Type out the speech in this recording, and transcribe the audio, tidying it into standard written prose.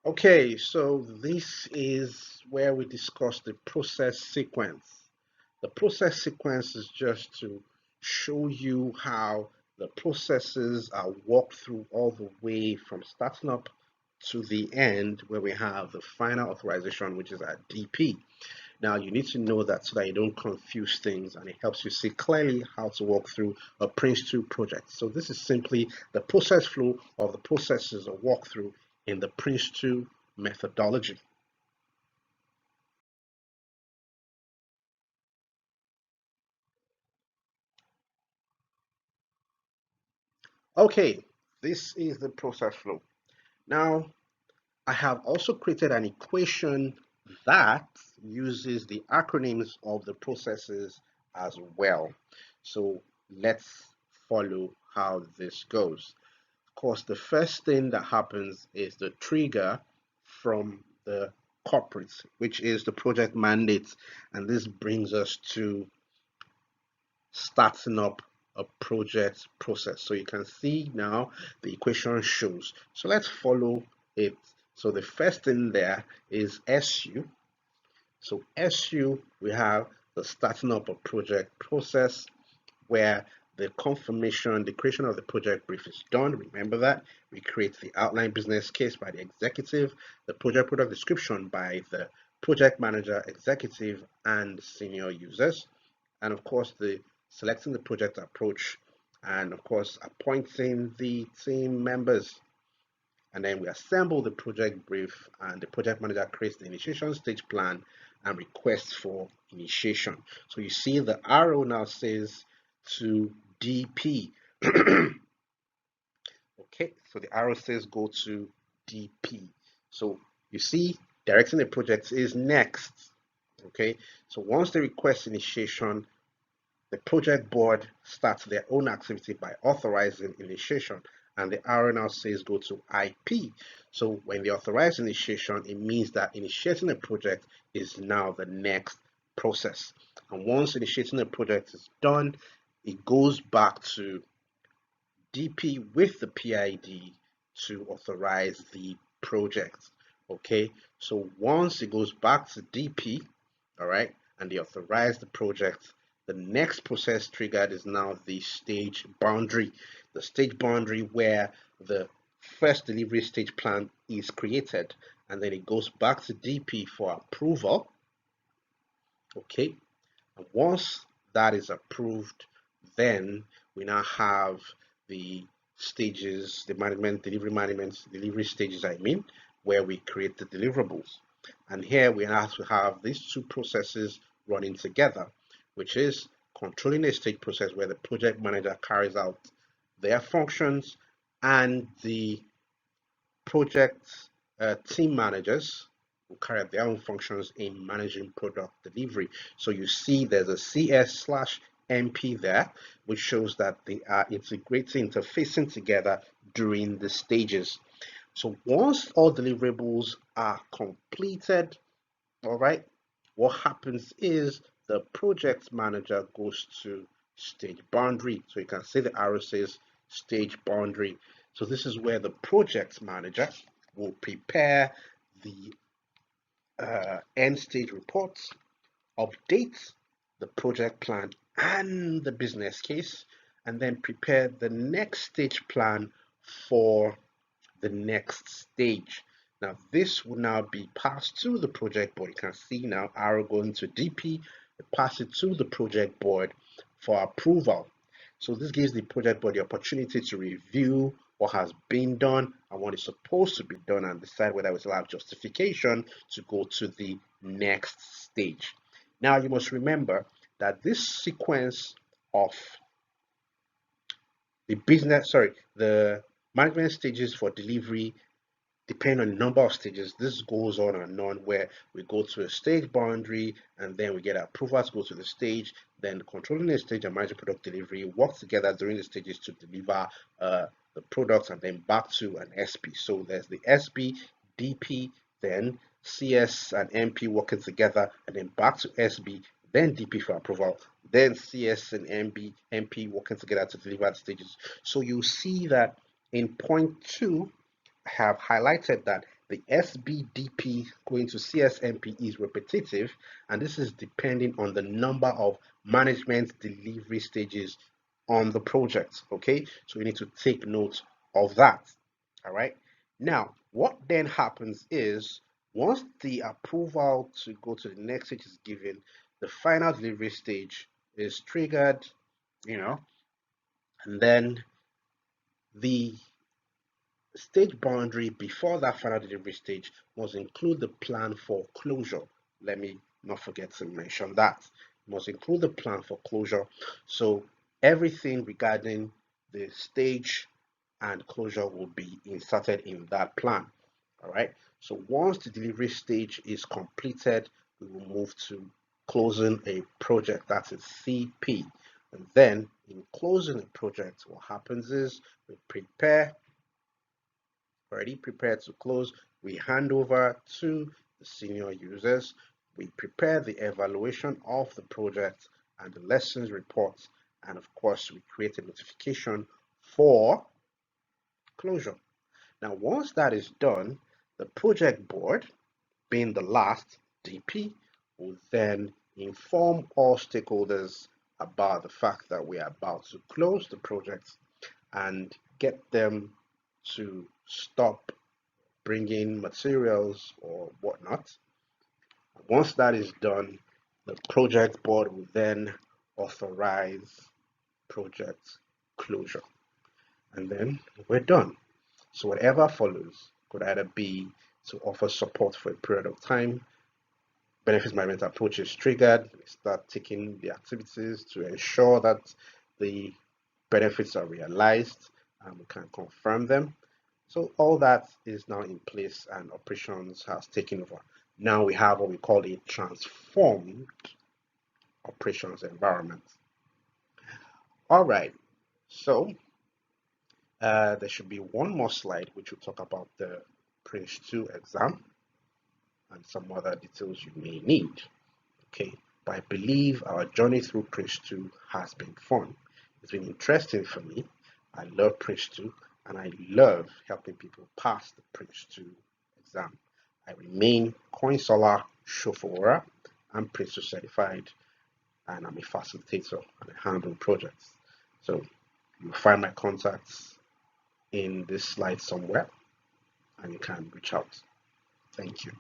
Okay, so this is where we discuss the process sequence. The process sequence is just to show you how the processes are walked through all the way from starting up to the end where we have the final authorization, which is at DP. Now you need to know that so that you don't confuse things, and it helps you see clearly how to walk through a PRINCE2 project. So this is simply the process flow of the processes or walkthrough in the PRINCE2 methodology. Okay, this is the process flow. Now I have also created an equation that uses the acronyms of the processes as well. So let's follow how this goes. Of course, the first thing that happens is the trigger from the corporate, which is the project mandate. And this brings us to starting up a project process. So you can see now the equation shows. So let's follow it. So the first thing there is SU. So SU, we have the starting up a project process where the confirmation, the creation of the project brief is done. Remember that we create the outline business case by the executive, the project product description by the project manager, executive, and senior users, and of course the selecting the project approach, and of course appointing the team members. And then we assemble the project brief, and the project manager creates the initiation stage plan and requests for initiation. So you see the arrow now says to DP. Okay, so the arrow says go to DP. So you see directing the project is next. Okay, so once the request initiation, the project board starts their own activity by authorizing initiation, and the arrow now says go to IP. So when they authorize initiation, it means that initiating a project is now the next process. And once initiating a project is done, it goes back to DP with the PID to authorize the project. Okay, so once it goes back to DP, all right, and they authorize the project, the next process triggered is now the stage boundary. The stage boundary where the first delivery stage plan is created, and then it goes back to DP for approval. Okay, and once that is approved, then we now have the stages, the delivery stages, I mean, where we create the deliverables. And here we have to have these two processes running together, which is controlling a stage process where the project manager carries out their functions, and the project team managers who carry out their own functions in managing product delivery. So you see there's a CS/MP there, which shows that they are integrating, interfacing together during the stages. So once all deliverables are completed, all right, what happens is the project manager goes to stage boundary. So you can see the arrow says stage boundary. So this is where the project manager will prepare the end stage reports, update the project plan and the business case, and then prepare the next stage plan for the next stage. Now this will now be passed to the project board. You can see now arrow going to DP, pass it to the project board for approval. So this gives the project board the opportunity to review what has been done and what is supposed to be done, and decide whether we still have justification to go to the next stage. Now you must remember that this sequence of the management stages for delivery depend on the number of stages. This goes on and on, where we go to a stage boundary, and then we get approval to go to the stage, then controlling the stage and managing product delivery work together during the stages to deliver the products, and then back to an SP. So there's the SP, DP, then CS and MP working together, and then back to SB, then DP for approval, then CS and MP working together to deliver the stages. So you see that in point 2, have highlighted that the SBDP going to CSMP is repetitive, and this is depending on the number of management delivery stages on the project. Okay, so you need to take note of that. All right, now what then happens is once the approval to go to the next stage is given, the final delivery stage is triggered, and then the stage boundary before that final delivery stage must include the plan for closure. Let me not forget to mention that. It must include the plan for closure. So everything regarding the stage and closure will be inserted in that plan. All right. So once the delivery stage is completed, we will move to closing a project. That is CP. And then in closing a project, what happens is we prepare, already prepared to close, we hand over to the senior users, we prepare the evaluation of the project and the lessons reports, and of course we create a notification for closure. Now once that is done, the project board, being the last DP, will then inform all stakeholders about the fact that we are about to close the project and get them to stop bringing materials or whatnot. Once that is done, the project board will then authorize project closure, and then we're done. So whatever follows could either be to offer support for a period of time, benefits management approach is triggered, we start taking the activities to ensure that the benefits are realized, and we can confirm them. So all that is now in place and operations has taken over. Now we have what we call a transformed operations environment. All right, so there should be one more slide which will talk about the PRINCE2 exam and some other details you may need. Okay, but I believe our journey through PRINCE2 has been fun. It's been interesting for me. I love PRINCE2 and I love helping people pass the PRINCE2 exam. I remain Coinsola Shofora. I'm PRINCE2 certified and I'm a facilitator and I handle projects. So you'll find my contacts in this slide somewhere and you can reach out. Thank you.